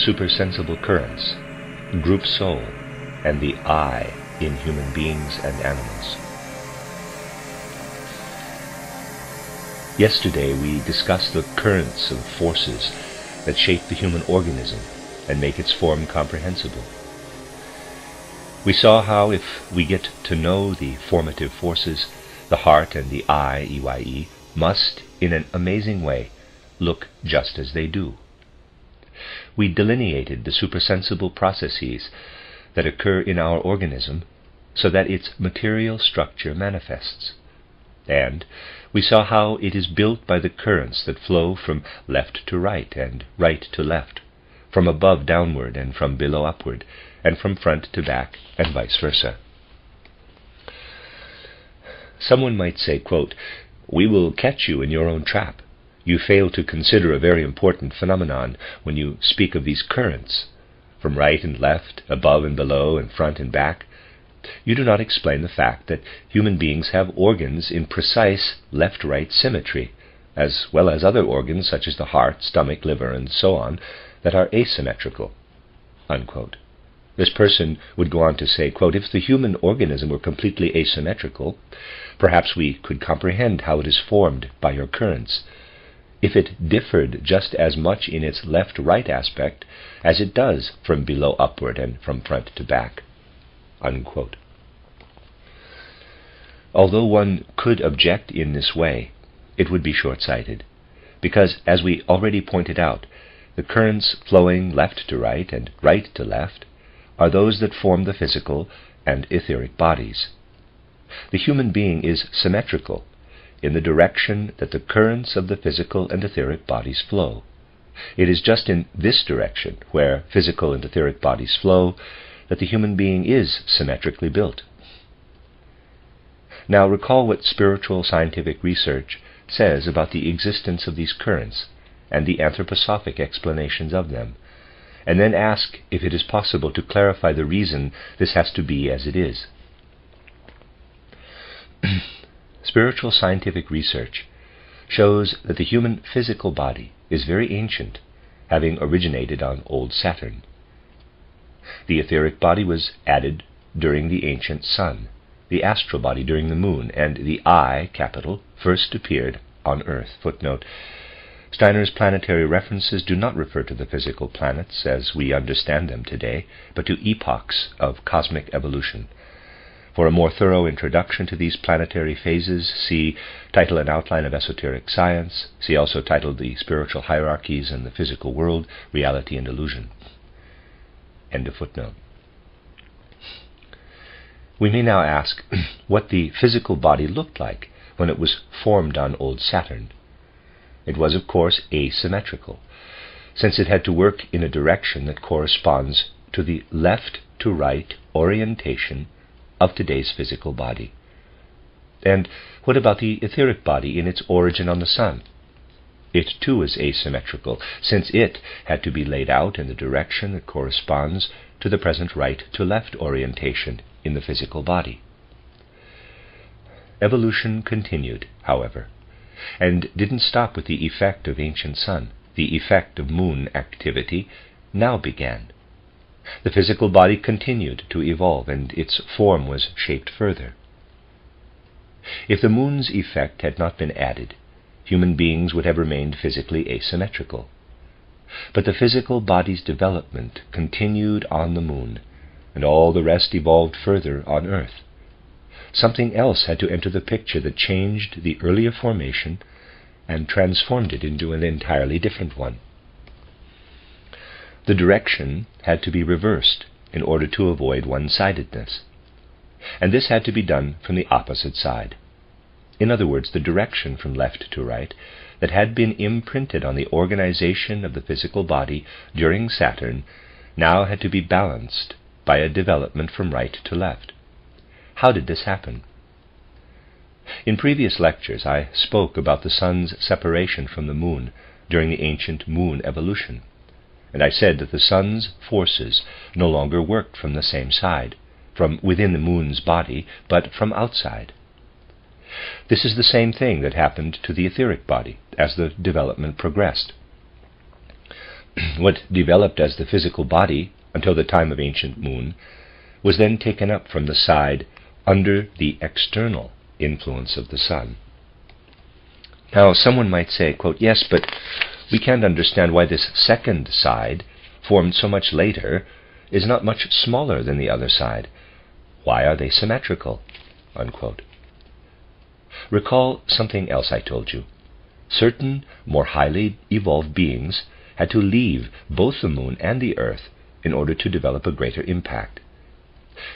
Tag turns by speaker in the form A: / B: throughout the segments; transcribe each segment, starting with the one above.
A: supersensible currents, group soul, and the I in human beings and animals. Yesterday we discussed the currents of forces that shape the human organism and make its form comprehensible. We saw how if we get to know the formative forces, the heart and the I, EYE, must, in an amazing way, look just as they do. We delineated the supersensible processes that occur in our organism so that its material structure manifests. And we saw how it is built by the currents that flow from left to right and right to left, from above downward and from below upward, and from front to back, and vice versa. Someone might say, quote, "We will catch you in your own trap. You fail to consider a very important phenomenon when you speak of these currents, from right and left, above and below, and front and back. You do not explain the fact that human beings have organs in precise left-right symmetry, as well as other organs such as the heart, stomach, liver, and so on, that are asymmetrical." Unquote. This person would go on to say, quote, "If the human organism were completely asymmetrical, perhaps we could comprehend how it is formed by your currents. If it differed just as much in its left-right aspect as it does from below upward and from front to back." Unquote. Although one could object in this way, it would be short-sighted, because, as we already pointed out, the currents flowing left to right and right to left are those that form the physical and etheric bodies. The human being is symmetrical in the direction that the currents of the physical and etheric bodies flow. It is just in this direction, where physical and etheric bodies flow, that the human being is symmetrically built. Now recall what spiritual scientific research says about the existence of these currents and the anthroposophic explanations of them, and then ask if it is possible to clarify the reason this has to be as it is. Spiritual scientific research shows that the human physical body is very ancient, having originated on old Saturn. The etheric body was added during the ancient sun, the astral body during the moon, and the I, capital, first appeared on Earth. Footnote: Steiner's planetary references do not refer to the physical planets as we understand them today, but to epochs of cosmic evolution. For a more thorough introduction to these planetary phases, see Title and Outline of Esoteric Science. See also titled The Spiritual Hierarchies in the Physical World, Reality and Illusion. End of footnote. We may now ask what the physical body looked like when it was formed on old Saturn. It was, of course, asymmetrical, since it had to work in a direction that corresponds to the left-to-right orientation of today's physical body. And what about the etheric body in its origin on the sun? It too is asymmetrical, since it had to be laid out in the direction that corresponds to the present right-to-left orientation in the physical body. Evolution continued, however, and didn't stop with the effect of ancient sun. The effect of moon activity now began. The physical body continued to evolve, and its form was shaped further. If the moon's effect had not been added, human beings would have remained physically asymmetrical. But the physical body's development continued on the moon, and all the rest evolved further on Earth. Something else had to enter the picture that changed the earlier formation and transformed it into an entirely different one. The direction had to be reversed in order to avoid one-sidedness, and this had to be done from the opposite side. In other words, the direction from left to right that had been imprinted on the organization of the physical body during Saturn now had to be balanced by a development from right to left. How did this happen? In previous lectures I spoke about the sun's separation from the moon during the ancient moon evolution, and I said that the sun's forces no longer worked from the same side, from within the moon's body, but from outside. This is the same thing that happened to the etheric body as the development progressed. What developed as the physical body until the time of ancient moon was then taken up from the side under the external influence of the sun. Now, someone might say, quote, yes, but we can't understand why this second side, formed so much later, is not much smaller than the other side. Why are they symmetrical? Unquote. Recall something else I told you. Certain more highly evolved beings had to leave both the moon and the earth in order to develop a greater impact.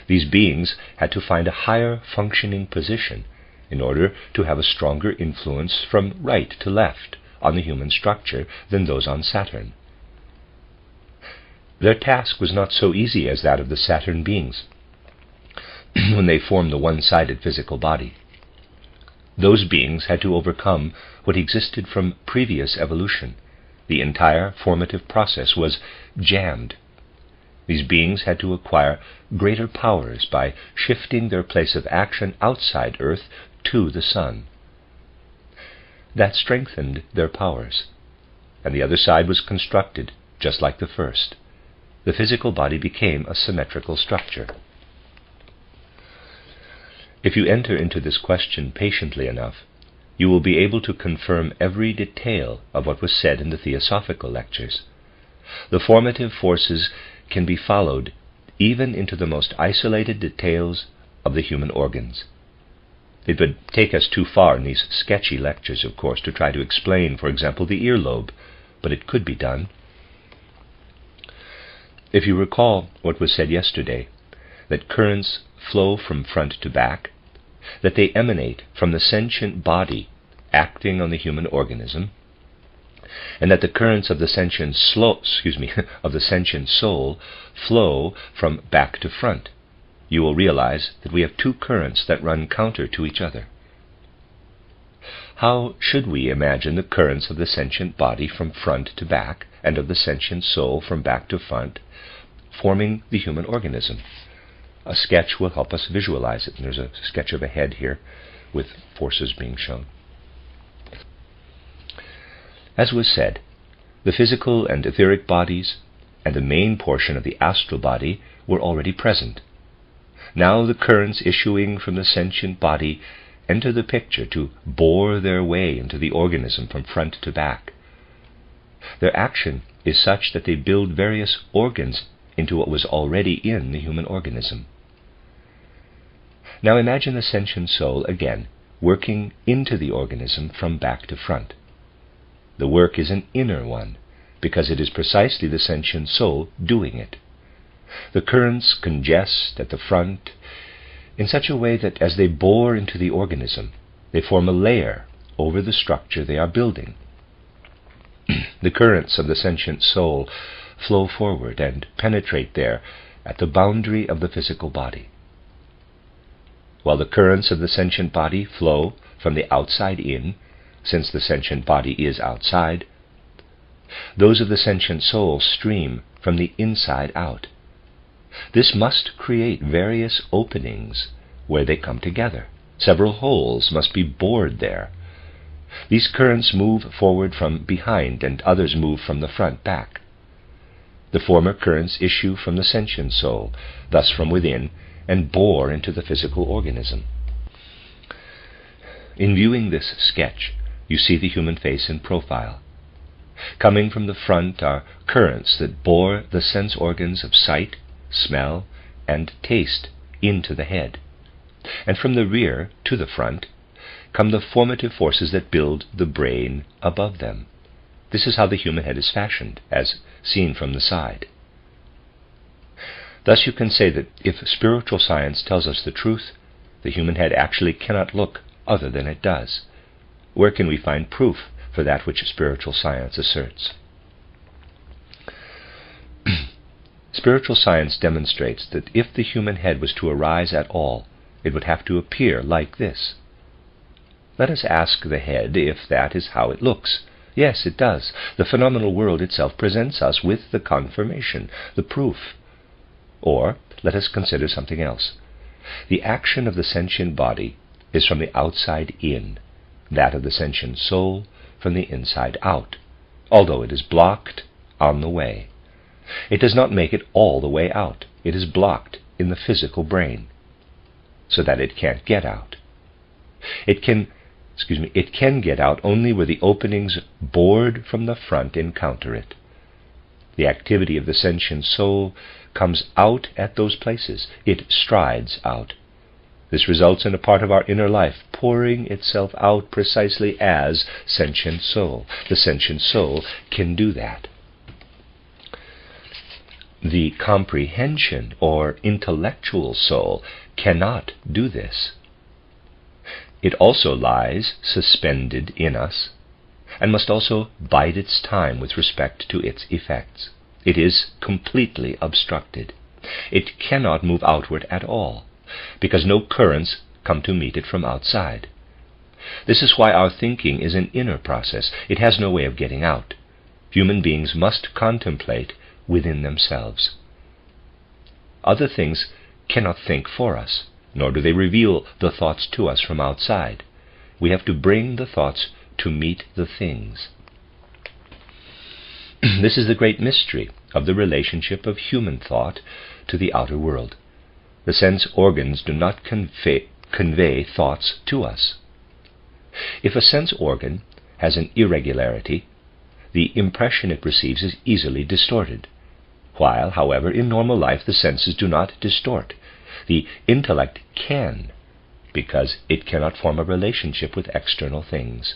A: These beings had to find a higher functioning position in order to have a stronger influence from right to left on the human structure than those on Saturn. Their task was not so easy as that of the Saturn beings when they formed the one-sided physical body. Those beings had to overcome what existed from previous evolution. The entire formative process was jammed. These beings had to acquire greater powers by shifting their place of action outside Earth to the sun. That strengthened their powers, and the other side was constructed just like the first. The physical body became a symmetrical structure. If you enter into this question patiently enough, you will be able to confirm every detail of what was said in the Theosophical lectures. The formative forces can be followed even into the most isolated details of the human organs. It would take us too far in these sketchy lectures, of course, to try to explain, for example, the earlobe, but it could be done. If you recall what was said yesterday, that currents flow from front to back, that they emanate from the sentient body acting on the human organism, and that the currents of the sentient soul flow from back to front, you will realize that we have two currents that run counter to each other. How should we imagine the currents of the sentient body from front to back and of the sentient soul from back to front forming the human organism? A sketch will help us visualize it. And there's a sketch of a head here with forces being shown. As was said, the physical and etheric bodies and the main portion of the astral body were already present. Now the currents issuing from the sentient body enter the picture to bore their way into the organism from front to back. Their action is such that they build various organs into what was already in the human organism. Now imagine the sentient soul again working into the organism from back to front. The work is an inner one, because it is precisely the sentient soul doing it. The currents congest at the front in such a way that as they bore into the organism, they form a layer over the structure they are building. The currents of the sentient soul flow forward and penetrate there at the boundary of the physical body, while the currents of the sentient body flow from the outside in, since the sentient body is outside. Those of the sentient soul stream from the inside out. This must create various openings where they come together. Several holes must be bored there. These currents move forward from behind, and others move from the front back. The former currents issue from the sentient soul, thus from within, and bore into the physical organism. In viewing this sketch, you see the human face in profile. Coming from the front are currents that bore the sense organs of sight, smell, and taste into the head. And from the rear to the front come the formative forces that build the brain above them. This is how the human head is fashioned, as seen from the side. Thus you can say that if spiritual science tells us the truth, the human head actually cannot look other than it does. Where can we find proof for that which spiritual science asserts? Spiritual science demonstrates that if the human head was to arise at all, it would have to appear like this. Let us ask the head if that is how it looks. Yes, it does. The phenomenal world itself presents us with the confirmation, the proof. Or, let us consider something else. The action of the sentient body is from the outside in, that of the sentient soul from the inside out, although it is blocked on the way. It does not make it all the way out. It is blocked in the physical brain, so that it can't get out. It can get out only where the openings bored from the front encounter it. The activity of the sentient soul comes out at those places. It strides out. This results in a part of our inner life pouring itself out precisely as sentient soul. The sentient soul can do that. The comprehension or intellectual soul cannot do this. It also lies suspended in us, and must also bide its time with respect to its effects. It is completely obstructed. It cannot move outward at all, because no currents come to meet it from outside. This is why our thinking is an inner process. It has no way of getting out. Human beings must contemplate within themselves. Other things cannot think for us, nor do they reveal the thoughts to us from outside. We have to bring the thoughts to meet the things. This is the great mystery of the relationship of human thought to the outer world. The sense organs do not convey thoughts to us. If a sense organ has an irregularity, the impression it receives is easily distorted, while, however, in normal life the senses do not distort. The intellect can, because it cannot form a relationship with external things.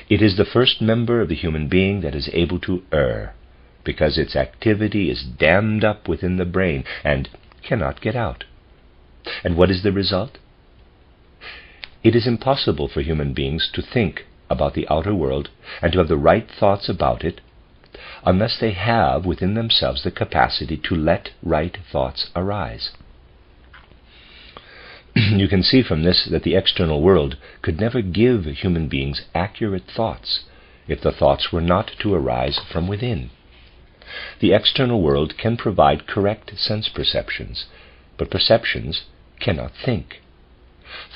A: It is the first member of the human being that is able to err, because its activity is dammed up within the brain and cannot get out. And what is the result? It is impossible for human beings to think about the outer world and to have the right thoughts about it unless they have within themselves the capacity to let right thoughts arise. You can see from this that the external world could never give human beings accurate thoughts if the thoughts were not to arise from within. The external world can provide correct sense perceptions, but perceptions cannot think.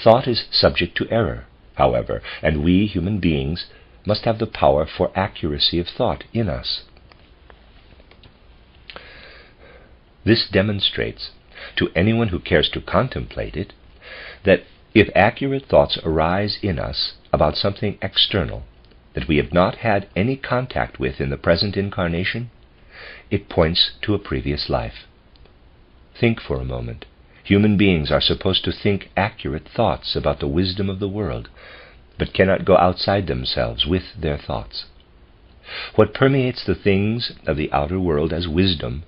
A: Thought is subject to error, however, and we human beings must have the power for accuracy of thought in us. This demonstrates to anyone who cares to contemplate it that if accurate thoughts arise in us about something external that we have not had any contact with in the present incarnation, it points to a previous life. Think for a moment. Human beings are supposed to think accurate thoughts about the wisdom of the world, but cannot go outside themselves with their thoughts. What permeates the things of the outer world as wisdom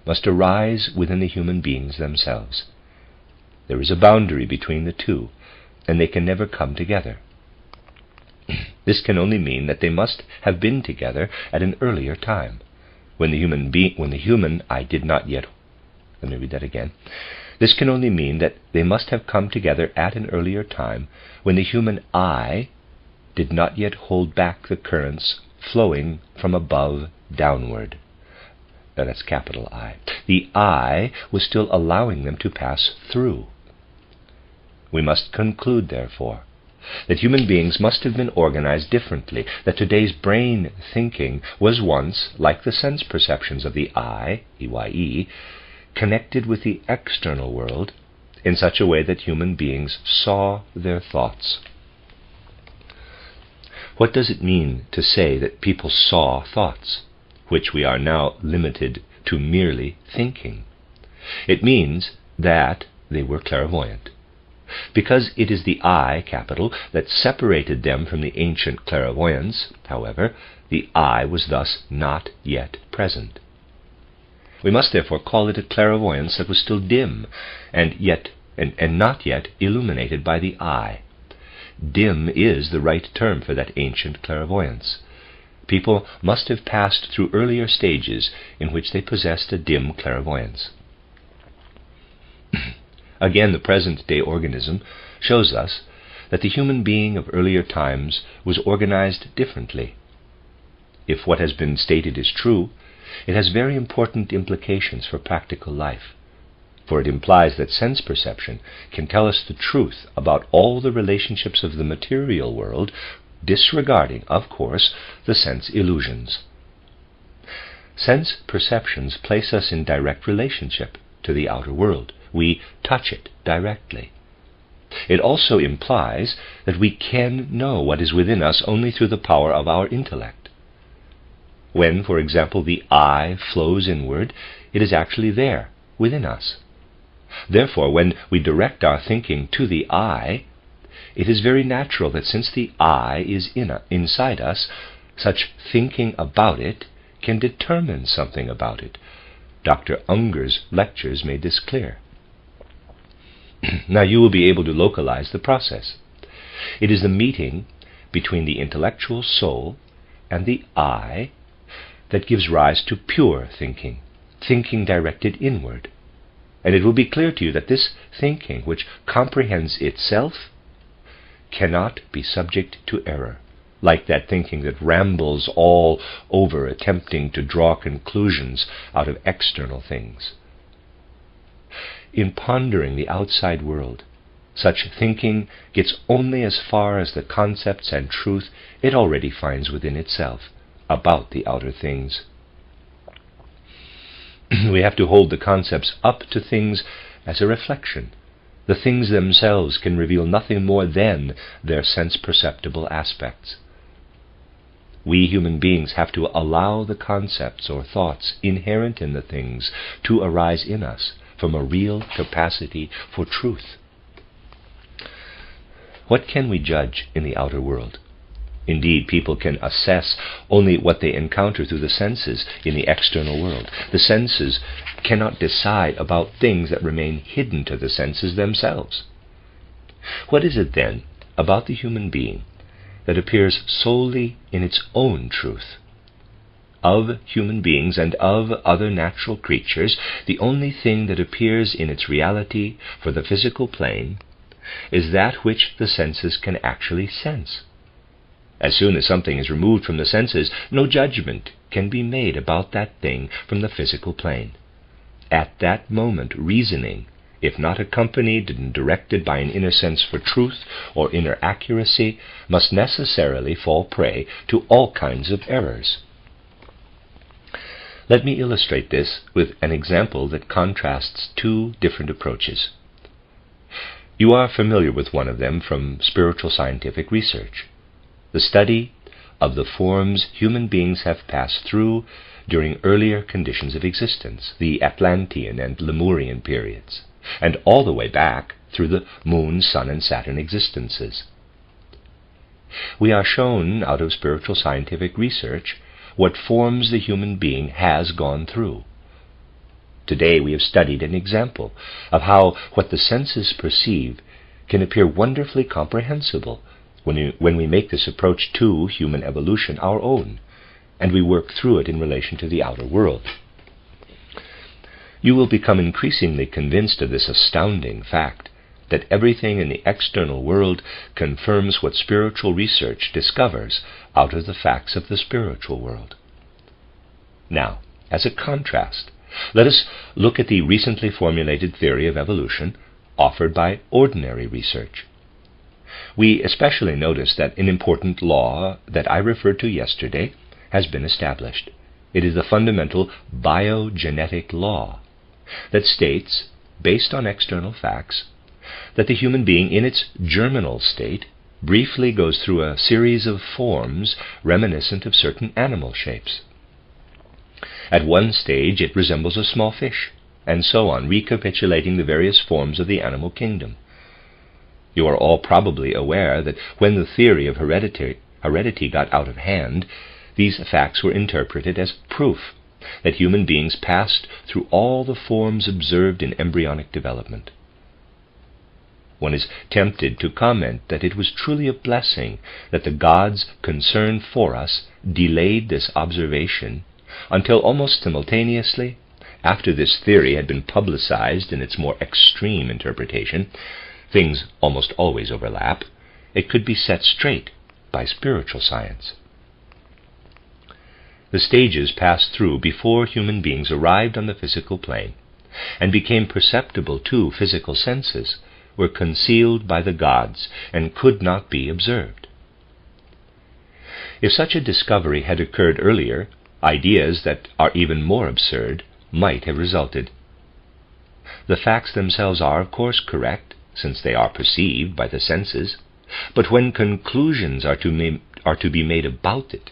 A: must arise within the human beings themselves. There is a boundary between the two, and they can never come together. This can only mean that they must have been together at an earlier time, when the human I did not yet. Let me read that again. This can only mean that they must have come together at an earlier time, when the human I did not yet hold back the currents flowing from above downward. Now that's capital I. The I was still allowing them to pass through. We must conclude, therefore, that human beings must have been organized differently, that today's brain thinking was once, like the sense perceptions of the I, EYE, connected with the external world in such a way that human beings saw their thoughts. What does it mean to say that people saw thoughts, which we are now limited to merely thinking? It means that they were clairvoyant. Because it is the I, capital, that separated them from the ancient clairvoyance, however, the I was thus not yet present. We must therefore call it a clairvoyance that was still dim, and not yet illuminated by the I. Dim is the right term for that ancient clairvoyance. People must have passed through earlier stages in which they possessed a dim clairvoyance. Again, the present-day organism shows us that the human being of earlier times was organized differently. If what has been stated is true, it has very important implications for practical life, for it implies that sense perception can tell us the truth about all the relationships of the material world, disregarding, of course, the sense illusions. Sense perceptions place us in direct relationship to the outer world. We touch it directly. It also implies that we can know what is within us only through the power of our intellect. When, for example, the eye flows inward, it is actually there, within us. Therefore, when we direct our thinking to the eye, it is very natural that since the eye is inside us, such thinking about it can determine something about it. Dr. Unger's lectures made this clear. Now you will be able to localize the process. It is the meeting between the intellectual soul and the I that gives rise to pure thinking, thinking directed inward. And it will be clear to you that this thinking, which comprehends itself, cannot be subject to error, like that thinking that rambles all over attempting to draw conclusions out of external things. In pondering the outside world, such thinking gets only as far as the concepts and truth it already finds within itself about the outer things. We have to hold the concepts up to things as a reflection. The things themselves can reveal nothing more than their sense-perceptible aspects. We human beings have to allow the concepts or thoughts inherent in the things to arise in us from a real capacity for truth. What can we judge in the outer world? Indeed, people can assess only what they encounter through the senses in the external world. The senses cannot decide about things that remain hidden to the senses themselves. What is it then about the human being that appears solely in its own truth? Of human beings and of other natural creatures, the only thing that appears in its reality for the physical plane is that which the senses can actually sense. As soon as something is removed from the senses, no judgment can be made about that thing from the physical plane. At that moment, reasoning, if not accompanied and directed by an inner sense for truth or inner accuracy, must necessarily fall prey to all kinds of errors. Let me illustrate this with an example that contrasts two different approaches. You are familiar with one of them from spiritual scientific research, the study of the forms human beings have passed through during earlier conditions of existence, the Atlantean and Lemurian periods, and all the way back through the Moon, Sun, and Saturn existences. We are shown out of spiritual scientific research what forms the human being has gone through. Today we have studied an example of how what the senses perceive can appear wonderfully comprehensible when we make this approach to human evolution our own, and we work through it in relation to the outer world. You will become increasingly convinced of this astounding fact, that everything in the external world confirms what spiritual research discovers out of the facts of the spiritual world. Now, as a contrast, let us look at the recently formulated theory of evolution offered by ordinary research. We especially notice that an important law that I referred to yesterday has been established. It is the fundamental biogenetic law that states, based on external facts, that the human being in its germinal state briefly goes through a series of forms reminiscent of certain animal shapes. At one stage it resembles a small fish, and so on, recapitulating the various forms of the animal kingdom. You are all probably aware that when the theory of heredity got out of hand, these facts were interpreted as proof that human beings passed through all the forms observed in embryonic development. One is tempted to comment that it was truly a blessing that the gods concerned for us delayed this observation until almost simultaneously, after this theory had been publicized in its more extreme interpretation, things almost always overlap, it could be set straight by spiritual science. The stages passed through before human beings arrived on the physical plane and became perceptible to physical senses were concealed by the gods and could not be observed. If such a discovery had occurred earlier, ideas that are even more absurd might have resulted. The facts themselves are, of course, correct, since they are perceived by the senses, but when conclusions are to be made about it,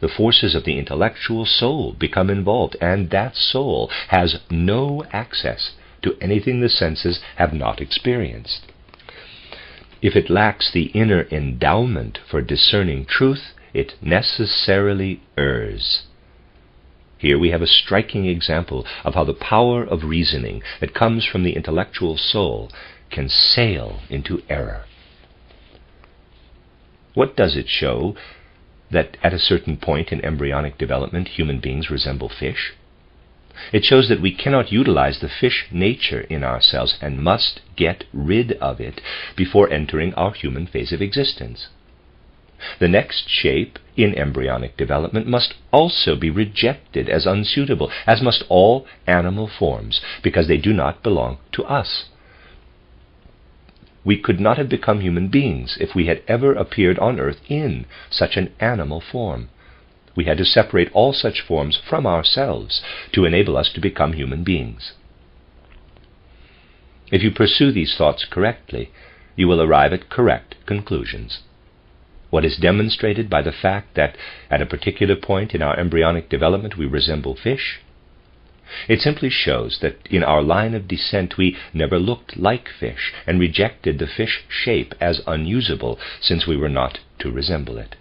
A: the forces of the intellectual soul become involved, and that soul has no access to anything the senses have not experienced. If it lacks the inner endowment for discerning truth, it necessarily errs. Here we have a striking example of how the power of reasoning that comes from the intellectual soul can sail into error. What does it show? That at a certain point in embryonic development human beings resemble fish? It shows that we cannot utilize the fish nature in ourselves and must get rid of it before entering our human phase of existence. The next shape in embryonic development must also be rejected as unsuitable, as must all animal forms, because they do not belong to us. We could not have become human beings if we had ever appeared on earth in such an animal form. We had to separate all such forms from ourselves to enable us to become human beings. If you pursue these thoughts correctly, you will arrive at correct conclusions. What is demonstrated by the fact that at a particular point in our embryonic development we resemble fish? It simply shows that in our line of descent we never looked like fish and rejected the fish shape as unusable, since we were not to resemble it.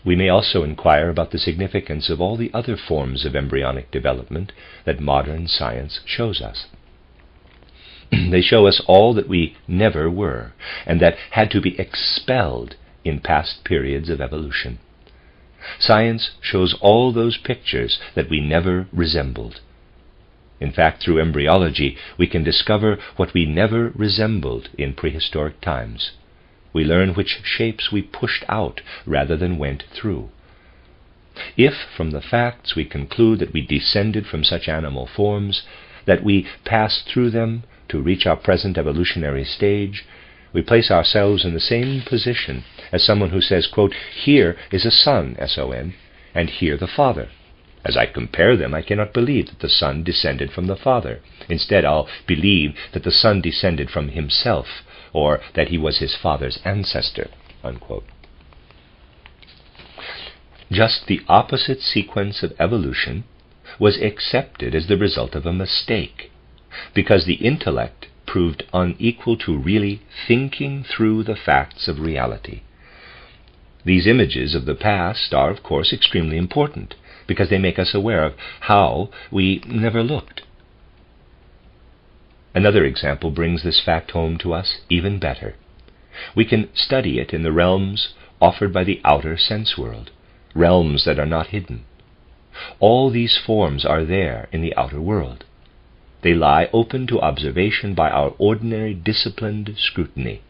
A: We may also inquire about the significance of all the other forms of embryonic development that modern science shows us. They show us all that we never were, and that had to be expelled in past periods of evolution. Science shows all those pictures that we never resembled. In fact, through embryology, we can discover what we never resembled in prehistoric times. We learn which shapes we pushed out rather than went through. If, from the facts, we conclude that we descended from such animal forms, that we passed through them to reach our present evolutionary stage, we place ourselves in the same position as someone who says, quote, "Here is a son, S-O-N, and here the father. As I compare them, I cannot believe that the son descended from the father. Instead, I'll believe that the son descended from himself, or that he was his father's ancestor," unquote. Just the opposite sequence of evolution was accepted as the result of a mistake, because the intellect proved unequal to really thinking through the facts of reality. These images of the past are, of course, extremely important, because they make us aware of how we never looked. Another example brings this fact home to us even better. We can study it in the realms offered by the outer sense world, realms that are not hidden. All these forms are there in the outer world. They lie open to observation by our ordinary disciplined scrutiny.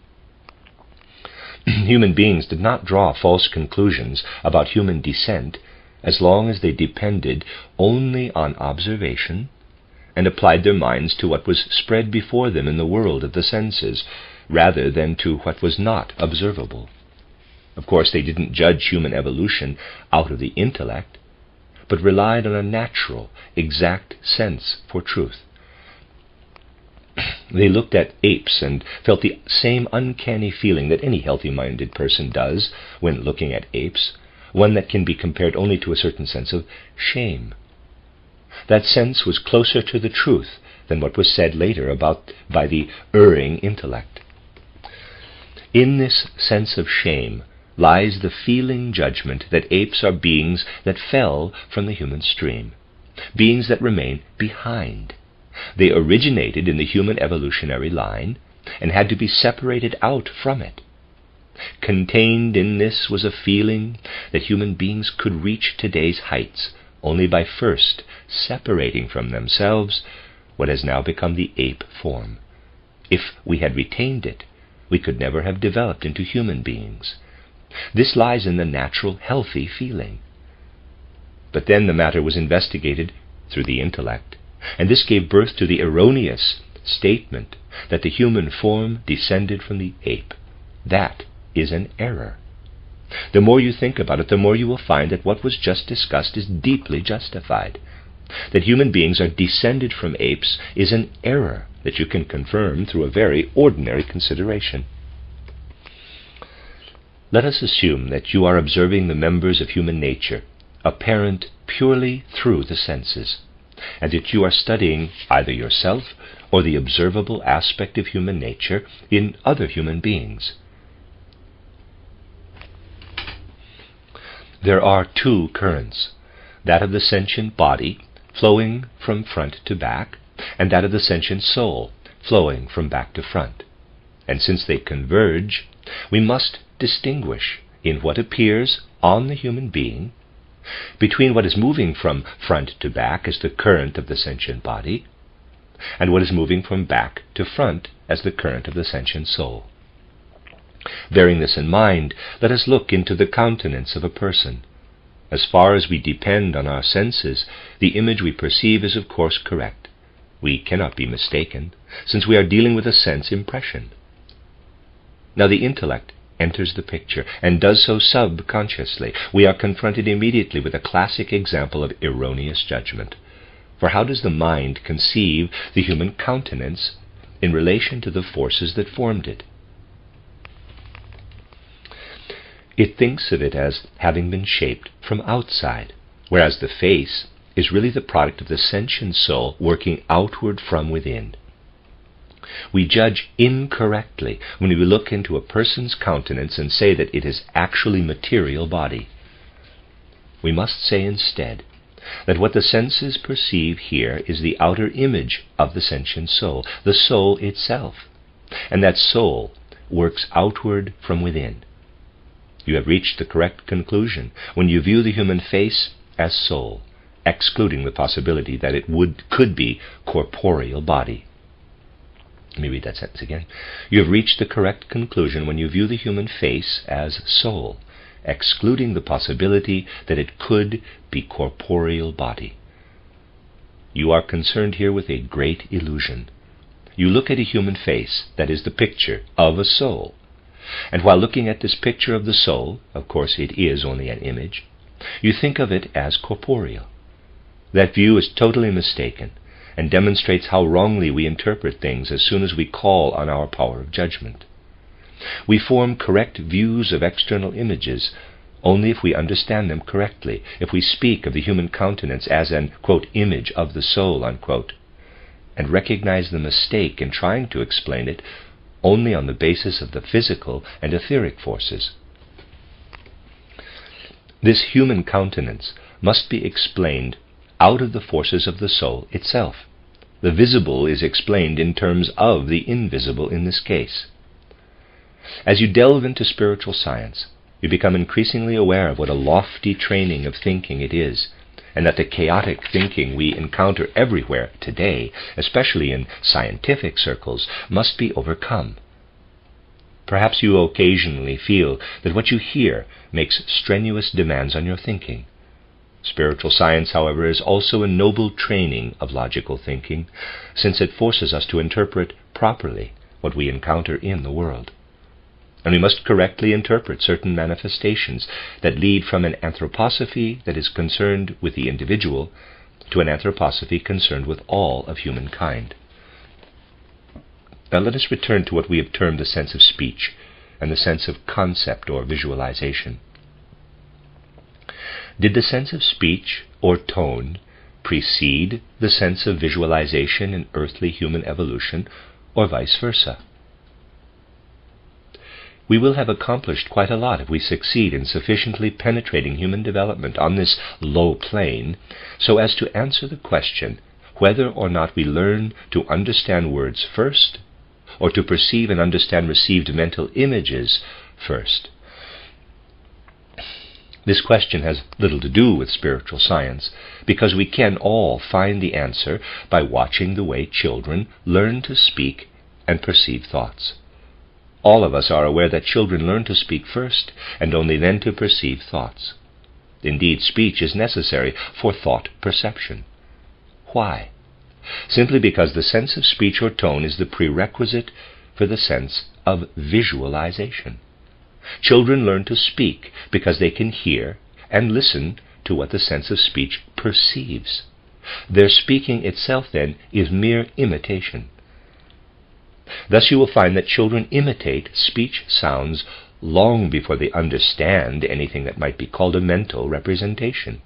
A: Human beings did not draw false conclusions about human descent as long as they depended only on observation and applied their minds to what was spread before them in the world of the senses, rather than to what was not observable. Of course, they didn't judge human evolution out of the intellect, but relied on a natural, exact sense for truth. They looked at apes and felt the same uncanny feeling that any healthy-minded person does when looking at apes, one that can be compared only to a certain sense of shame. That sense was closer to the truth than what was said later by the erring intellect. In this sense of shame lies the feeling judgment that apes are beings that fell from the human stream, beings that remain behind. They originated in the human evolutionary line and had to be separated out from it. Contained in this was a feeling that human beings could reach today's heights only by first separating from themselves what has now become the ape form. If we had retained it, we could never have developed into human beings. This lies in the natural, healthy feeling. But then the matter was investigated through the intellect, and this gave birth to the erroneous statement that the human form descended from the ape. That is an error. The more you think about it, the more you will find that what was just discussed is deeply justified. That human beings are descended from apes is an error that you can confirm through a very ordinary consideration. Let us assume that you are observing the members of human nature, apparent purely through the senses, and that you are studying either yourself or the observable aspect of human nature in other human beings. There are two currents, that of the sentient body, flowing from front to back, and that of the sentient soul, flowing from back to front. And since they converge, we must distinguish in what appears on the human being between what is moving from front to back as the current of the sentient body, and what is moving from back to front as the current of the sentient soul. Bearing this in mind, let us look into the countenance of a person. As far as we depend on our senses, the image we perceive is of course correct. We cannot be mistaken, since we are dealing with a sense impression. Now the intellect enters the picture, and does so subconsciously. We are confronted immediately with a classic example of erroneous judgment. For how does the mind conceive the human countenance in relation to the forces that formed it? It thinks of it as having been shaped from outside, whereas the face is really the product of the sentient soul working outward from within. We judge incorrectly when we look into a person's countenance and say that it is actually material body. We must say instead that what the senses perceive here is the outer image of the sentient soul, the soul itself, and that soul works outward from within. You have reached the correct conclusion when you view the human face as soul, excluding the possibility that it could be corporeal body. Let me read that sentence again. You have reached the correct conclusion when you view the human face as soul, excluding the possibility that it could be corporeal body. You are concerned here with a great illusion. You look at a human face that is the picture of a soul, and while looking at this picture of the soul, of course it is only an image, you think of it as corporeal. That view is totally mistaken, and demonstrates how wrongly we interpret things as soon as we call on our power of judgment. We form correct views of external images only if we understand them correctly, if we speak of the human countenance as an, quote, image of the soul, unquote, and recognize the mistake in trying to explain it only on the basis of the physical and etheric forces. This human countenance must be explained out of the forces of the soul itself. The visible is explained in terms of the invisible in this case. As you delve into spiritual science, you become increasingly aware of what a lofty training of thinking it is, and that the chaotic thinking we encounter everywhere today, especially in scientific circles, must be overcome. Perhaps you occasionally feel that what you hear makes strenuous demands on your thinking. Spiritual science, however, is also a noble training of logical thinking, since it forces us to interpret properly what we encounter in the world. And we must correctly interpret certain manifestations that lead from an anthroposophy that is concerned with the individual to an anthroposophy concerned with all of humankind. Now let us return to what we have termed the sense of speech and the sense of concept or visualization. Did the sense of speech or tone precede the sense of visualization in earthly human evolution, or vice versa? We will have accomplished quite a lot if we succeed in sufficiently penetrating human development on this low plane so as to answer the question whether or not we learn to understand words first or to perceive and understand received mental images first. This question has little to do with spiritual science, because we can all find the answer by watching the way children learn to speak and perceive thoughts. All of us are aware that children learn to speak first, and only then to perceive thoughts. Indeed, speech is necessary for thought perception. Why? Simply because the sense of speech or tone is the prerequisite for the sense of visualization. Children learn to speak because they can hear and listen to what the sense of speech perceives. Their speaking itself, then, is mere imitation. Thus you will find that children imitate speech sounds long before they understand anything that might be called a mental representation.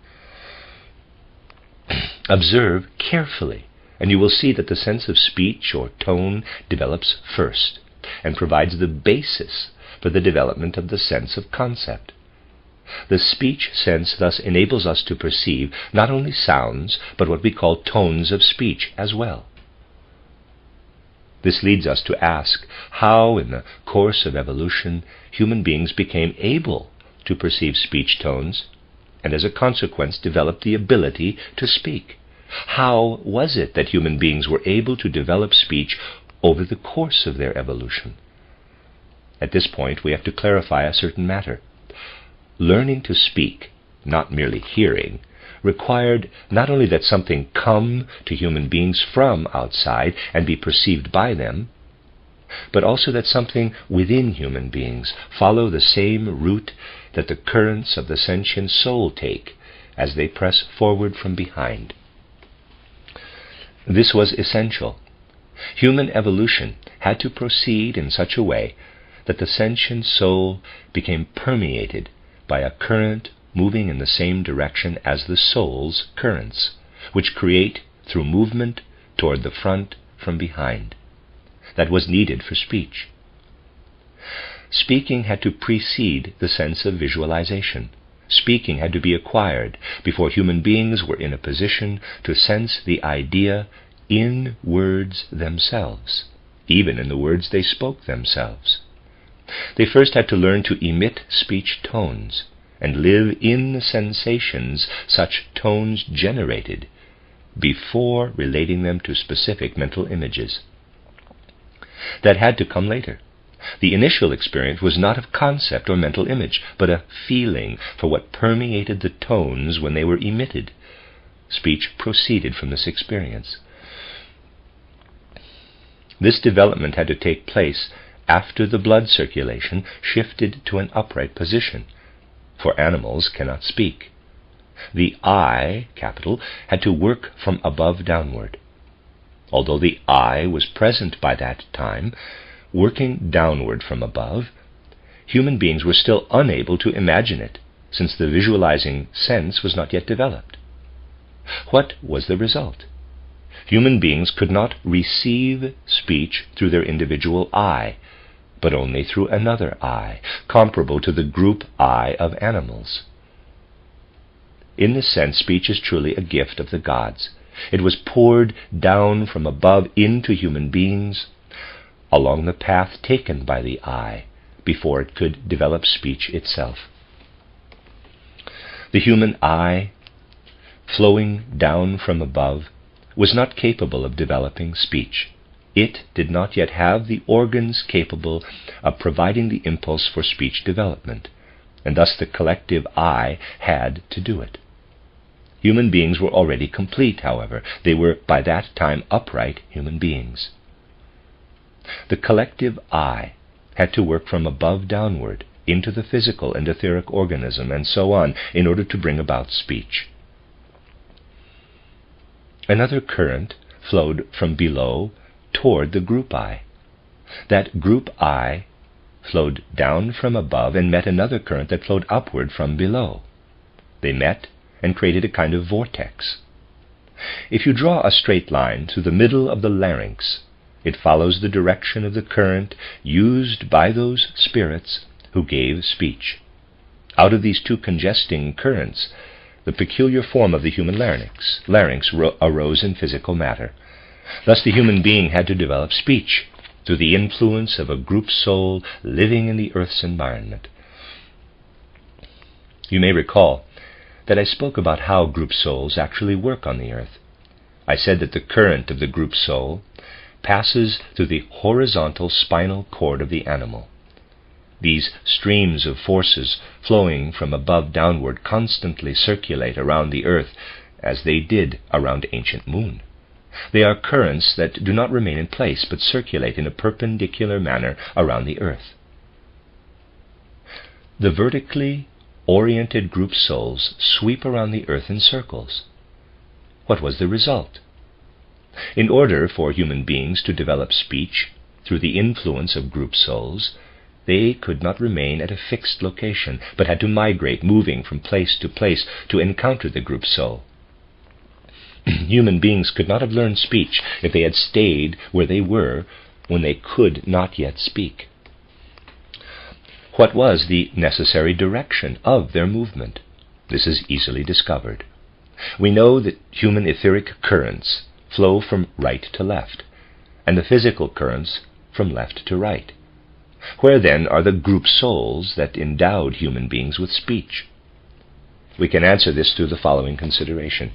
A: Observe carefully, and you will see that the sense of speech or tone develops first and provides the basis for the development of the sense of concept. The speech sense thus enables us to perceive not only sounds, but what we call tones of speech as well. This leads us to ask how, in the course of evolution, human beings became able to perceive speech tones, and as a consequence developed the ability to speak. How was it that human beings were able to develop speech over the course of their evolution? At this point, we have to clarify a certain matter. Learning to speak, not merely hearing, required not only that something come to human beings from outside and be perceived by them, but also that something within human beings follow the same route that the currents of the sentient soul take as they press forward from behind. This was essential. Human evolution had to proceed in such a way that the sentient soul became permeated by a current moving in the same direction as the soul's currents, which create through movement toward the front from behind. That was needed for speech. Speaking had to precede the sense of visualization. Speaking had to be acquired before human beings were in a position to sense the idea in words themselves, even in the words they spoke themselves. They first had to learn to emit speech tones and live in the sensations such tones generated before relating them to specific mental images. That had to come later. The initial experience was not of concept or mental image, but a feeling for what permeated the tones when they were emitted. Speech proceeded from this experience. This development had to take place after the blood circulation shifted to an upright position, for animals cannot speak. The I, capital, had to work from above downward. Although the I was present by that time, working downward from above, human beings were still unable to imagine it, since the visualizing sense was not yet developed. What was the result? Human beings could not receive speech through their individual I, but only through another I, comparable to the group I of animals. In this sense, speech is truly a gift of the gods. It was poured down from above into human beings along the path taken by the I before it could develop speech itself. The human I, flowing down from above, was not capable of developing speech. It did not yet have the organs capable of providing the impulse for speech development, and thus the collective I had to do it. Human beings were already complete, however. They were by that time upright human beings. The collective I had to work from above downward into the physical and etheric organism, and so on, in order to bring about speech. Another current flowed from below toward the group I. That group I flowed down from above and met another current that flowed upward from below. They met and created a kind of vortex. If you draw a straight line through the middle of the larynx, it follows the direction of the current used by those spirits who gave speech. Out of these two congesting currents, the peculiar form of the human larynx arose in physical matter. Thus the human being had to develop speech through the influence of a group soul living in the earth's environment. You may recall that I spoke about how group souls actually work on the earth. I said that the current of the group soul passes through the horizontal spinal cord of the animal. These streams of forces flowing from above downward constantly circulate around the earth as they did around ancient moon. They are currents that do not remain in place but circulate in a perpendicular manner around the earth. The vertically oriented group souls sweep around the earth in circles. What was the result? In order for human beings to develop speech through the influence of group souls, they could not remain at a fixed location, but had to migrate, moving from place to encounter the group soul. Human beings could not have learned speech if they had stayed where they were when they could not yet speak. What was the necessary direction of their movement? This is easily discovered. We know that human etheric currents flow from right to left, and the physical currents from left to right. Where then are the group souls that endowed human beings with speech? We can answer this through the following consideration.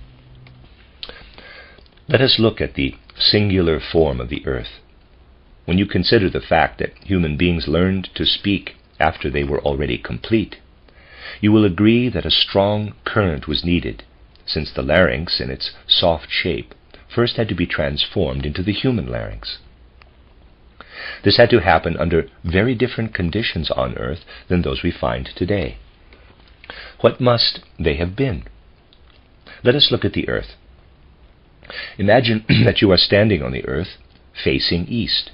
A: Let us look at the singular form of the earth. When you consider the fact that human beings learned to speak after they were already complete, you will agree that a strong current was needed, since the larynx in its soft shape first had to be transformed into the human larynx. This had to happen under very different conditions on earth than those we find today. What must they have been? Let us look at the earth. Imagine that you are standing on the earth facing east.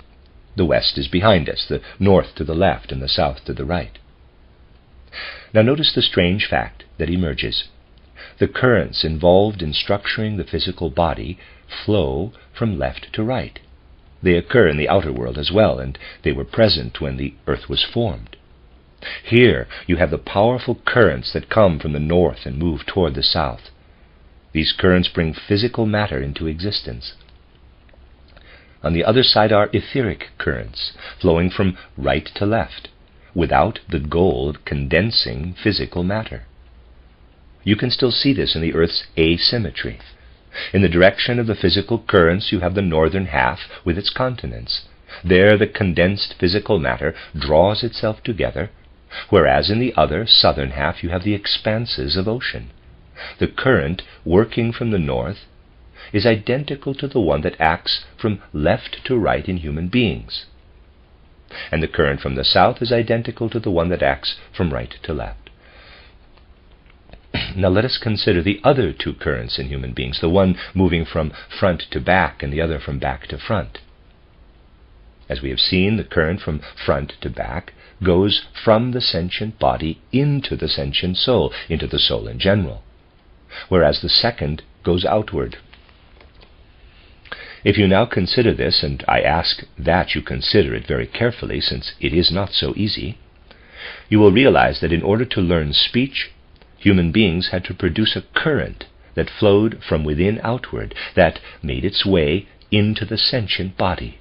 A: The west is behind us, the north to the left, and the south to the right. Now notice the strange fact that emerges. The currents involved in structuring the physical body flow from left to right. They occur in the outer world as well, and they were present when the earth was formed. Here you have the powerful currents that come from the north and move toward the south. These currents bring physical matter into existence. On the other side are etheric currents, flowing from right to left, without the goal of condensing physical matter. You can still see this in the earth's asymmetry. In the direction of the physical currents you have the northern half with its continents. There the condensed physical matter draws itself together, whereas in the other, southern half, you have the expanses of ocean. The current working from the north is identical to the one that acts from left to right in human beings, and the current from the south is identical to the one that acts from right to left. Now let us consider the other two currents in human beings, the one moving from front to back and the other from back to front. As we have seen, the current from front to back goes from the sentient body into the sentient soul, into the soul in general, whereas the second goes outward. If you now consider this, and I ask that you consider it very carefully since it is not so easy, you will realize that in order to learn speech, human beings had to produce a current that flowed from within outward, that made its way into the sentient body.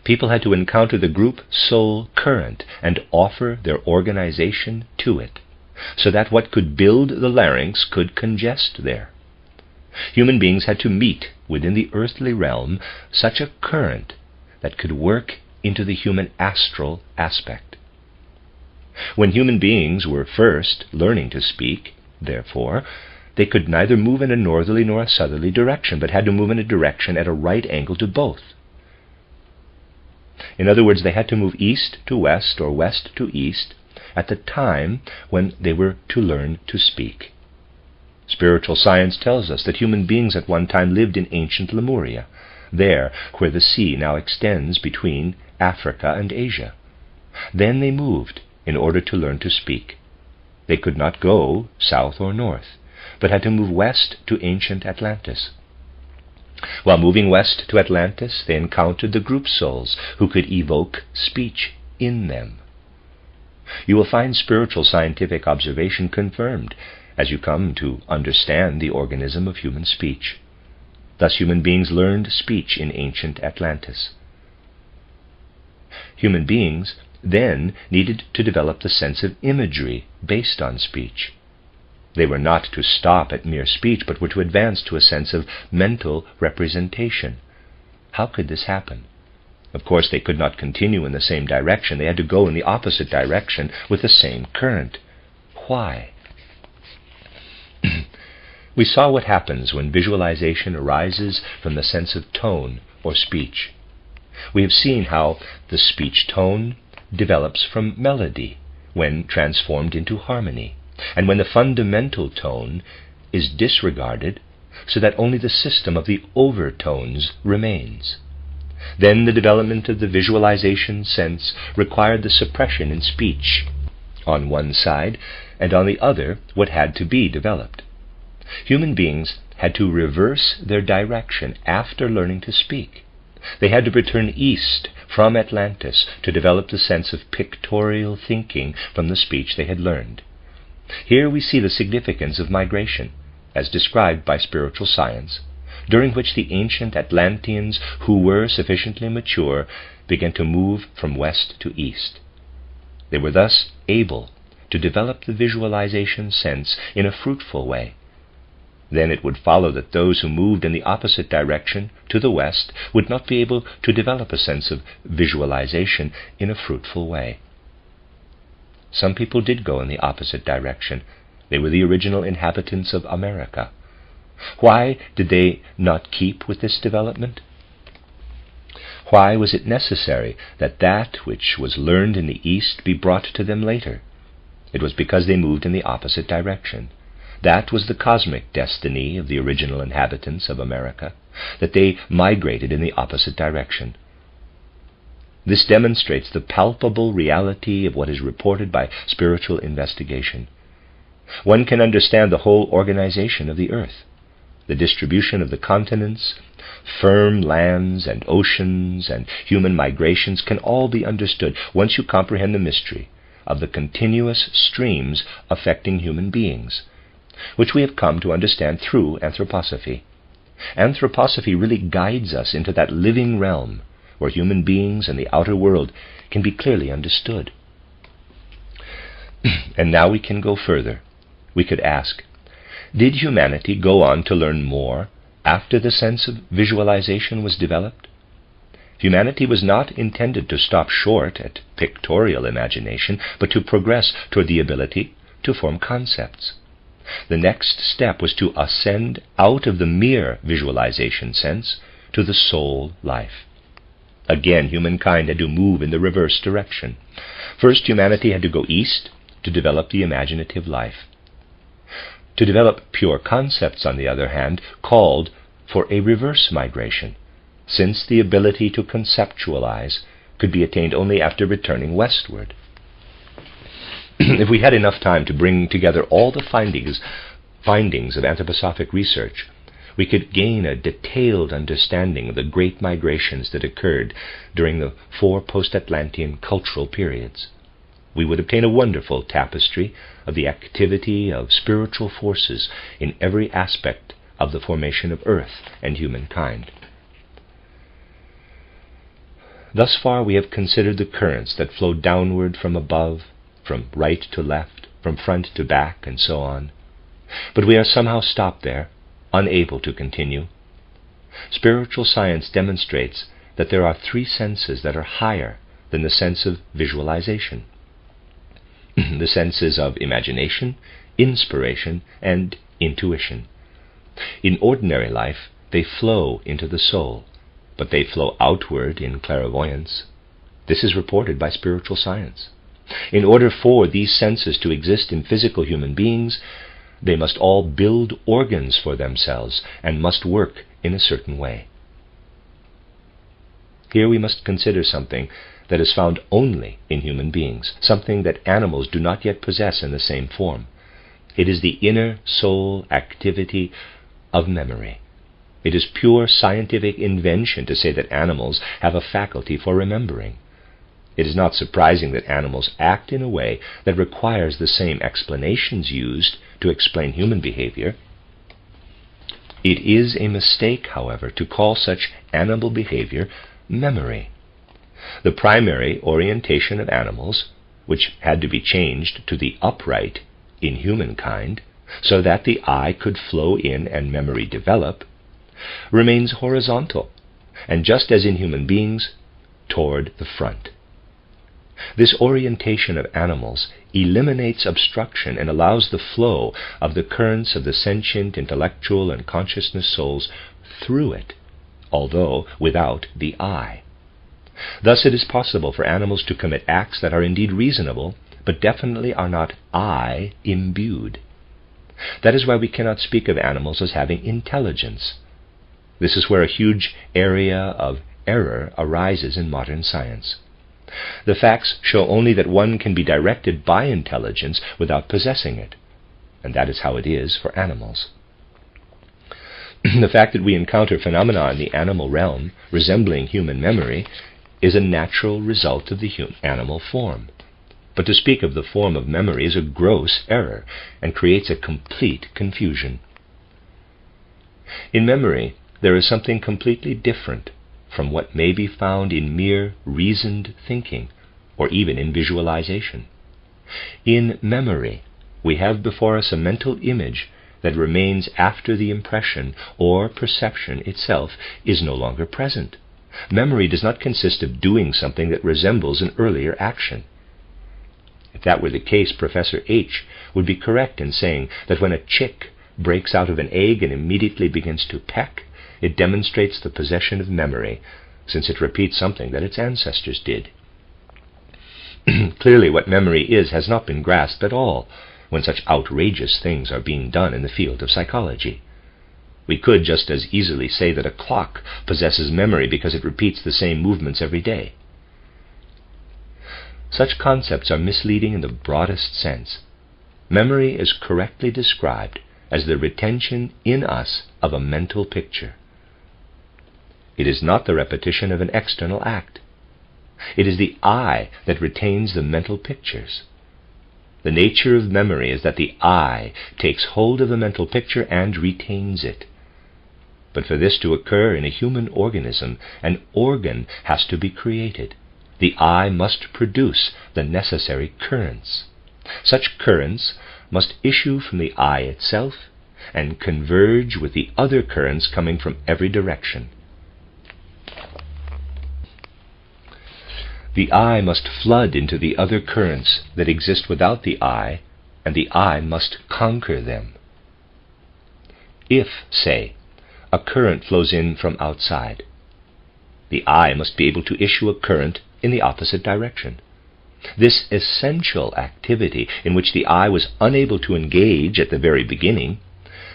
A: People had to encounter the group soul current and offer their organization to it, so that what could build the larynx could congest there. Human beings had to meet within the earthly realm such a current that could work into the human astral aspect. When human beings were first learning to speak, therefore, they could neither move in a northerly nor a southerly direction, but had to move in a direction at a right angle to both. In other words, they had to move east to west or west to east at the time when they were to learn to speak. Spiritual science tells us that human beings at one time lived in ancient Lemuria, there where the sea now extends between Africa and Asia. Then they moved in order to learn to speak. They could not go south or north, but had to move west to ancient Atlantis. While moving west to Atlantis, they encountered the group souls who could evoke speech in them. You will find spiritual scientific observation confirmed as you come to understand the organism of human speech. Thus human beings learned speech in ancient Atlantis. Human beings then needed to develop the sense of imagery based on speech. They were not to stop at mere speech, but were to advance to a sense of mental representation. How could this happen? Of course, they could not continue in the same direction. They had to go in the opposite direction with the same current. Why? We saw what happens when visualization arises from the sense of tone or speech. We have seen how the speech tone develops from melody, when transformed into harmony, and when the fundamental tone is disregarded so that only the system of the overtones remains. Then the development of the visualization sense required the suppression in speech on one side, and on the other what had to be developed. Human beings had to reverse their direction after learning to speak. They had to return east from Atlantis to develop the sense of pictorial thinking from the speech they had learned. Here we see the significance of migration, as described by spiritual science, during which the ancient Atlanteans who were sufficiently mature began to move from west to east. They were thus able to develop the visualization sense in a fruitful way. Then it would follow that those who moved in the opposite direction, to the west, would not be able to develop a sense of visualization in a fruitful way. Some people did go in the opposite direction. They were the original inhabitants of America. Why did they not keep with this development? Why was it necessary that that which was learned in the East be brought to them later? It was because they moved in the opposite direction. That was the cosmic destiny of the original inhabitants of America, that they migrated in the opposite direction. This demonstrates the palpable reality of what is reported by spiritual investigation. One can understand the whole organization of the earth. The distribution of the continents, firm lands and oceans, and human migrations can all be understood once you comprehend the mystery of the continuous streams affecting human beings, which we have come to understand through anthroposophy. Anthroposophy really guides us into that living realm where human beings and the outer world can be clearly understood. And now we can go further. We could ask, did humanity go on to learn more after the sense of visualization was developed? Humanity was not intended to stop short at pictorial imagination, but to progress toward the ability to form concepts. The next step was to ascend out of the mere visualization sense to the soul life. Again, humankind had to move in the reverse direction. First, humanity had to go east to develop the imaginative life. To develop pure concepts, on the other hand, called for a reverse migration, since the ability to conceptualize could be attained only after returning westward. If we had enough time to bring together all the findings of anthroposophic research, we could gain a detailed understanding of the great migrations that occurred during the 4 post-Atlantean cultural periods. We would obtain a wonderful tapestry of the activity of spiritual forces in every aspect of the formation of Earth and humankind. Thus far we have considered the currents that flow downward from above, from right to left, from front to back, and so on. But we are somehow stopped there, unable to continue. Spiritual science demonstrates that there are 3 senses that are higher than the sense of visualization. The senses of imagination, inspiration, and intuition. In ordinary life, they flow into the soul, but they flow outward in clairvoyance. This is reported by spiritual science. In order for these senses to exist in physical human beings, they must all build organs for themselves and must work in a certain way. Here we must consider something that is found only in human beings, something that animals do not yet possess in the same form. It is the inner soul activity of memory. It is pure scientific invention to say that animals have a faculty for remembering. It is not surprising that animals act in a way that requires the same explanations used to explain human behavior. It is a mistake, however, to call such animal behavior memory. The primary orientation of animals, which had to be changed to the upright in humankind, so that the eye could flow in and memory develop, remains horizontal, and just as in human beings, toward the front. This orientation of animals eliminates obstruction and allows the flow of the currents of the sentient, intellectual, and consciousness souls through it, although without the eye. Thus it is possible for animals to commit acts that are indeed reasonable, but definitely are not I imbued. That is why we cannot speak of animals as having intelligence. This is where a huge area of error arises in modern science. The facts show only that one can be directed by intelligence without possessing it, and that is how it is for animals. The fact that we encounter phenomena in the animal realm resembling human memory is a natural result of the animal form. But to speak of the form of memory is a gross error and creates a complete confusion. In memory, there is something completely different from what may be found in mere reasoned thinking or even in visualization. In memory, we have before us a mental image that remains after the impression or perception itself is no longer present. Memory does not consist of doing something that resembles an earlier action. If that were the case, Professor H would be correct in saying that when a chick breaks out of an egg and immediately begins to peck, it demonstrates the possession of memory, since it repeats something that its ancestors did. Clearly, what memory is has not been grasped at all when such outrageous things are being done in the field of psychology. We could just as easily say that a clock possesses memory because it repeats the same movements every day. Such concepts are misleading in the broadest sense. Memory is correctly described as the retention in us of a mental picture. It is not the repetition of an external act. It is the I that retains the mental pictures. The nature of memory is that the I takes hold of a mental picture and retains it. But for this to occur in a human organism, an organ has to be created. The I must produce the necessary currents. Such currents must issue from the I itself and converge with the other currents coming from every direction. The I must flood into the other currents that exist without the I, and the I must conquer them. If, say, a current flows in from outside, the I must be able to issue a current in the opposite direction. This essential activity, in which the I was unable to engage at the very beginning,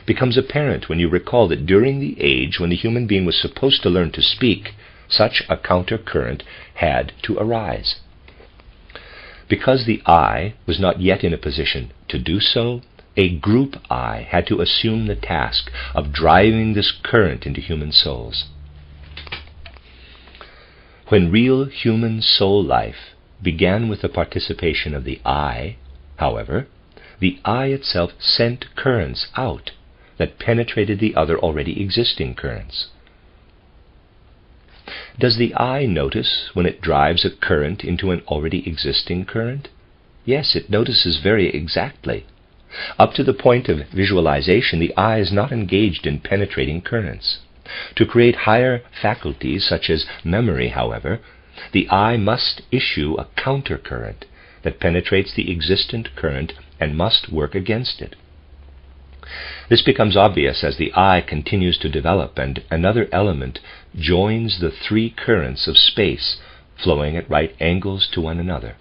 A: becomes apparent when you recall that during the age when the human being was supposed to learn to speak, such a counter-current had to arise. Because the I was not yet in a position to do so, a group I had to assume the task of driving this current into human souls. When real human soul life began with the participation of the I, however, the I itself sent currents out that penetrated the other already existing currents. Does the I notice when it drives a current into an already existing current? Yes, it notices very exactly. Up to the point of visualization, the I is not engaged in penetrating currents. To create higher faculties, such as memory, however, the I must issue a countercurrent that penetrates the existent current and must work against it. This becomes obvious as the I continues to develop and another element joins the three currents of space flowing at right angles to one another.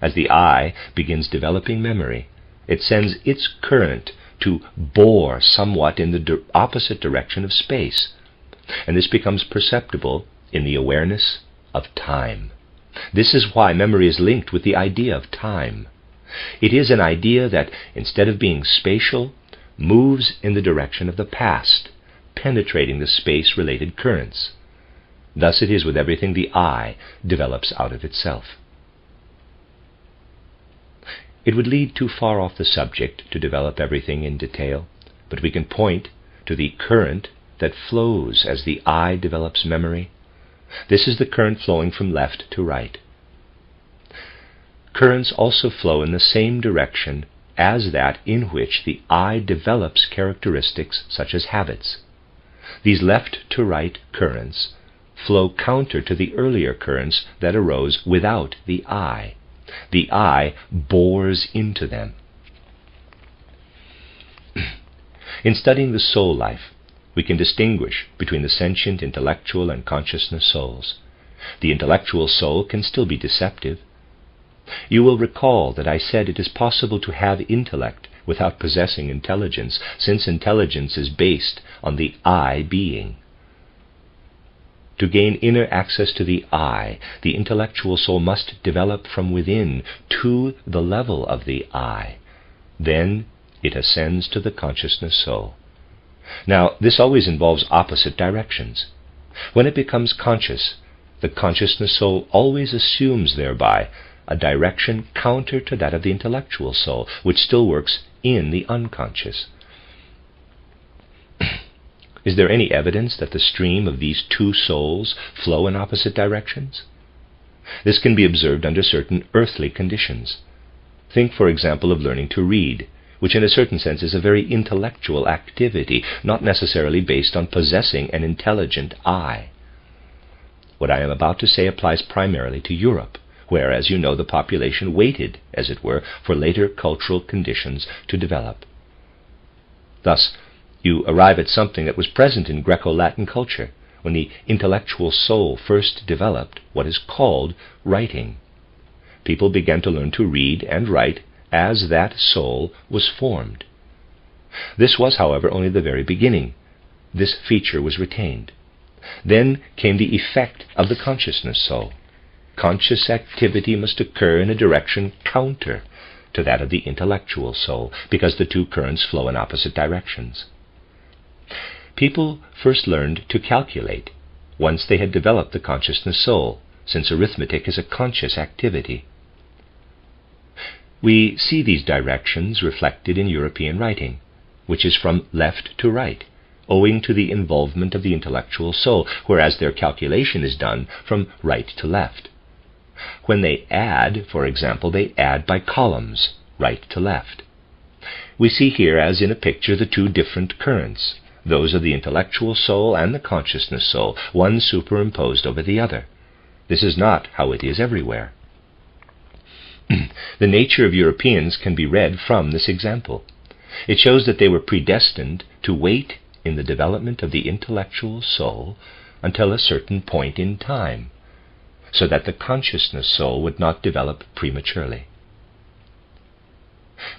A: As the I begins developing memory, it sends its current to bore somewhat in the opposite direction of space, and this becomes perceptible in the awareness of time. This is why memory is linked with the idea of time. It is an idea that, instead of being spatial, moves in the direction of the past, penetrating the space-related currents. Thus it is with everything the I develops out of itself. It would lead too far off the subject to develop everything in detail, but we can point to the current that flows as the I develops memory. This is the current flowing from left to right. Currents also flow in the same direction as that in which the I develops characteristics such as habits. These left to right currents flow counter to the earlier currents that arose without the I. The I bores into them. In studying the soul life, we can distinguish between the sentient, intellectual, and consciousness souls. The intellectual soul can still be deceptive. You will recall that I said it is possible to have intellect without possessing intelligence, since intelligence is based on the I being. To gain inner access to the I, the intellectual soul must develop from within to the level of the I. Then it ascends to the consciousness soul. Now, this always involves opposite directions. When it becomes conscious, the consciousness soul always assumes thereby a direction counter to that of the intellectual soul, which still works in the unconscious. Is there any evidence that the stream of these two souls flow in opposite directions? This can be observed under certain earthly conditions. Think, for example, of learning to read, which in a certain sense is a very intellectual activity, not necessarily based on possessing an intelligent I. What I am about to say applies primarily to Europe, where, as you know, the population waited, as it were, for later cultural conditions to develop. Thus, you arrive at something that was present in Greco-Latin culture, when the intellectual soul first developed what is called writing. People began to learn to read and write as that soul was formed. This was, however, only the very beginning. This feature was retained. Then came the effect of the consciousness soul. Conscious activity must occur in a direction counter to that of the intellectual soul, because the two currents flow in opposite directions. People first learned to calculate once they had developed the consciousness soul, since arithmetic is a conscious activity. We see these directions reflected in European writing, which is from left to right, owing to the involvement of the intellectual soul, whereas their calculation is done from right to left. When they add, for example, they add by columns, right to left. We see here, as in a picture, the two different currents, those of the intellectual soul and the consciousness soul, one superimposed over the other. This is not how it is everywhere. The nature of Europeans can be read from this example. It shows that they were predestined to wait in the development of the intellectual soul until a certain point in time, so that the consciousness soul would not develop prematurely.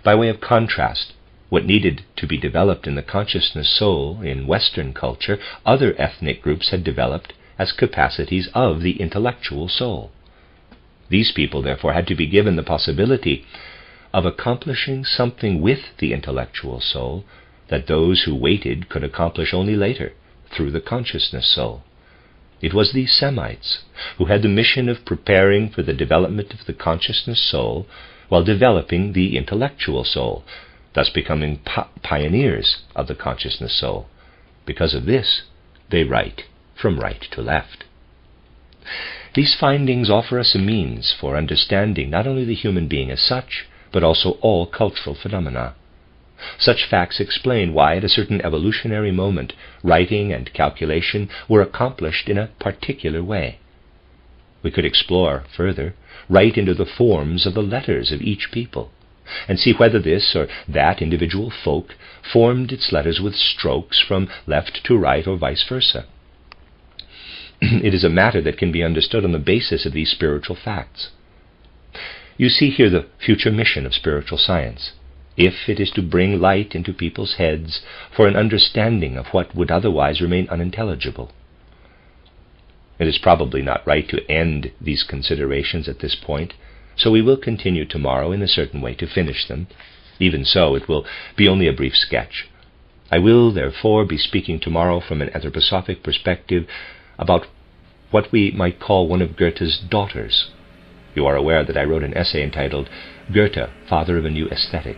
A: By way of contrast, what needed to be developed in the consciousness soul in Western culture, other ethnic groups had developed as capacities of the intellectual soul. These people, therefore, had to be given the possibility of accomplishing something with the intellectual soul that those who waited could accomplish only later through the consciousness soul. It was the Semites who had the mission of preparing for the development of the consciousness soul while developing the intellectual soul, thus becoming pioneers of the consciousness soul. Because of this, they write from right to left. These findings offer us a means for understanding not only the human being as such, but also all cultural phenomena. Such facts explain why at a certain evolutionary moment writing and calculation were accomplished in a particular way. We could explore further, right into the forms of the letters of each people, and see whether this or that individual folk formed its letters with strokes from left to right or vice versa. It is a matter that can be understood on the basis of these spiritual facts. You see here the future mission of spiritual science, if it is to bring light into people's heads for an understanding of what would otherwise remain unintelligible. It is probably not right to end these considerations at this point, so we will continue tomorrow in a certain way to finish them. Even so, it will be only a brief sketch. I will, therefore, be speaking tomorrow from an anthroposophic perspective about what we might call one of Goethe's daughters. You are aware that I wrote an essay entitled Goethe, Father of a New Aesthetic.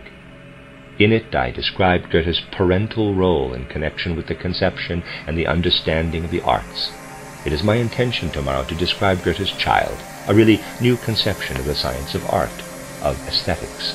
A: In it I described Goethe's parental role in connection with the conception and the understanding of the arts. It is my intention tomorrow to describe Goethe's child, a really new conception of the science of art, of aesthetics.